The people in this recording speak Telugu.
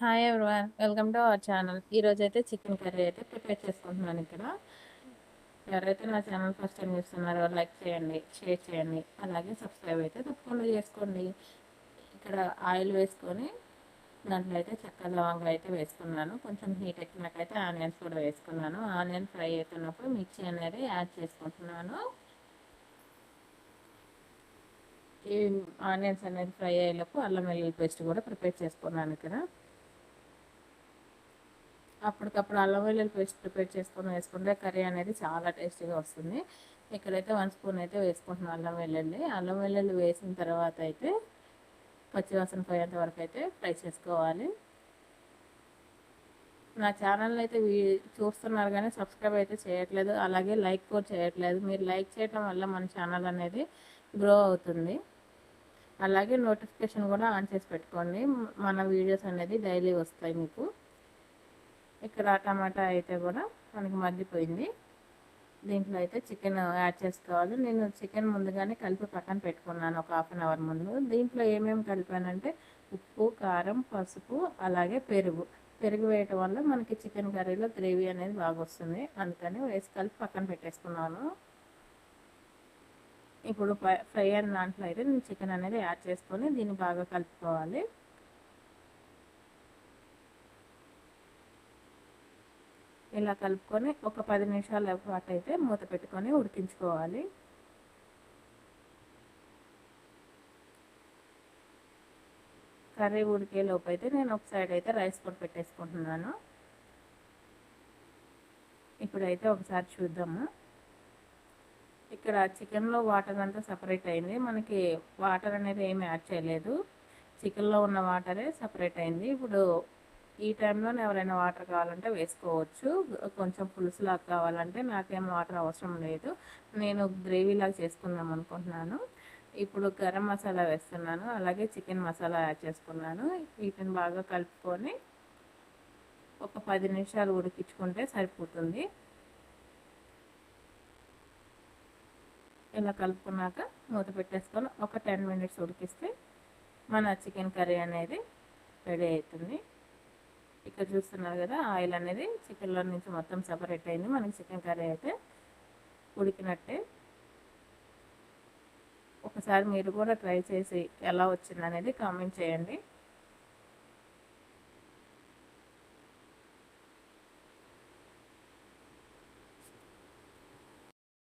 Hi everyone, welcome to our channel. ఈరోజు అయితే చికెన్ కర్రీ అయితే ప్రిపేర్ చేసుకుంటున్నాను ఇక్కడ. ఎవరైతే నా ఛానల్ ఫస్ట్ టైం చూస్తున్నారో లైక్ చేయండి, షేర్ చేయండి, అలాగే సబ్స్క్రైబ్ అయితే తప్పకుండా చేసుకోండి. ఇక్కడ ఆయిల్ వేసుకొని దాంట్లో అయితే చెక్క లవంగా అయితే వేసుకున్నాను. కొంచెం హీట్ ఎక్కినాకైతే ఆనియన్స్ కూడా వేసుకున్నాను. ఆనియన్ ఫ్రై అవుతున్నప్పుడు మిర్చి అనేది యాడ్ చేసుకుంటున్నాను. ఈ ఆనియన్స్ అనేది ఫ్రై అయ్యేలోపు అల్లం వెల్లుల్లి పేస్ట్ కూడా ప్రిపేర్ చేసుకున్నాను ఇక్కడ. అప్పటికప్పుడు అల్లం వెల్లుల్లి పేస్ట్ ప్రిపేర్ చేసుకొని వేసుకుంటే కర్రీ అనేది చాలా టేస్టీగా వస్తుంది. ఇక్కడైతే 1 స్పూన్ అయితే వేసుకుంటున్నాను అల్లం వెల్లుల్లి వేసిన తర్వాత అయితే పచ్చివాసన పోయేంత వరకు అయితే ఫ్రై చేసుకోవాలి. నా ఛానల్ని అయితే చూస్తున్నారు కానీ సబ్స్క్రైబ్ అయితే చేయట్లేదు, అలాగే లైక్ కూడా చేయట్లేదు. మీరు లైక్ చేయడం వల్ల మన ఛానల్ అనేది గ్రో అవుతుంది. అలాగే నోటిఫికేషన్ కూడా ఆన్ చేసి పెట్టుకోండి, మన వీడియోస్ అనేది డైలీ వస్తాయి మీకు. ఇక్కడ టమాటా అయితే కూడా మనకి మగ్గిపోయింది. దీంట్లో అయితే చికెన్ యాడ్ చేసుకోవాలి. నేను చికెన్ ముందుగానే కలిపి పక్కన పెట్టుకున్నాను ఒక హాఫ్ అన్ అవర్ ముందు. దీంట్లో ఏమేమి కలిపానంటే ఉప్పు, కారం, పసుపు, అలాగే పెరుగు వేయటం వల్ల మనకి చికెన్ కర్రీలో గ్రేవీ అనేది బాగా వస్తుంది. అందుకని వేసి కలిపి పక్కన పెట్టేసుకున్నాను. ఇప్పుడు ఫ్రై అయిన దాంట్లో అయితే నేను చికెన్ అనేది యాడ్ చేసుకొని దీన్ని బాగా కలుపుకోవాలి. ఇలా కలుపుకొని ఒక 10 నిమిషాల పాటు అయితే మూత పెట్టుకొని ఉడికించుకోవాలి. కర్రీ ఉడికే లోపు అయితే నేను ఒక సైడ్ అయితే రైస్ కూడా పెట్టేసుకుంటున్నాను. ఇప్పుడైతే ఒకసారి చూద్దాము. ఇక్కడ చికెన్లో వాటర్ అంతా సపరేట్ అయింది. మనకి వాటర్ అనేది ఏమి యాడ్ చేయలేదు, చికెన్లో ఉన్న వాటరే సపరేట్ అయింది. ఇప్పుడు ఈ టైంలో ఎవరైనా వాటర్ కావాలంటే వేసుకోవచ్చు. కొంచెం పులుసులాగా కావాలంటే నాకేం వాటర్ అవసరం లేదు, నేను గ్రేవీలాగా చేసుకుందాం అనుకుంటున్నాను. ఇప్పుడు గరం మసాలా వేస్తున్నాను, అలాగే చికెన్ మసాలా యాడ్ చేసుకున్నాను. వీటిని బాగా కలుపుకొని ఒక 10 నిమిషాలు ఉడికించుకుంటే సరిపోతుంది. ఇలా కలుపుకున్నాక మూత పెట్టేసుకొని ఒక 10 మినిట్స్ ఉడికిస్తే మన చికెన్ కర్రీ అనేది రెడీ అవుతుంది. ఇక్కడ చూస్తున్నారు కదా, ఆయిల్ అనేది చికెన్లో నుంచి మొత్తం సపరేట్ అయింది. మనకి చికెన్ కర్రీ అయితే ఉడికినట్టే. ఒకసారి మీరు కూడా ట్రై చేసి ఎలా వచ్చింది అనేది కామెంట్ చేయండి.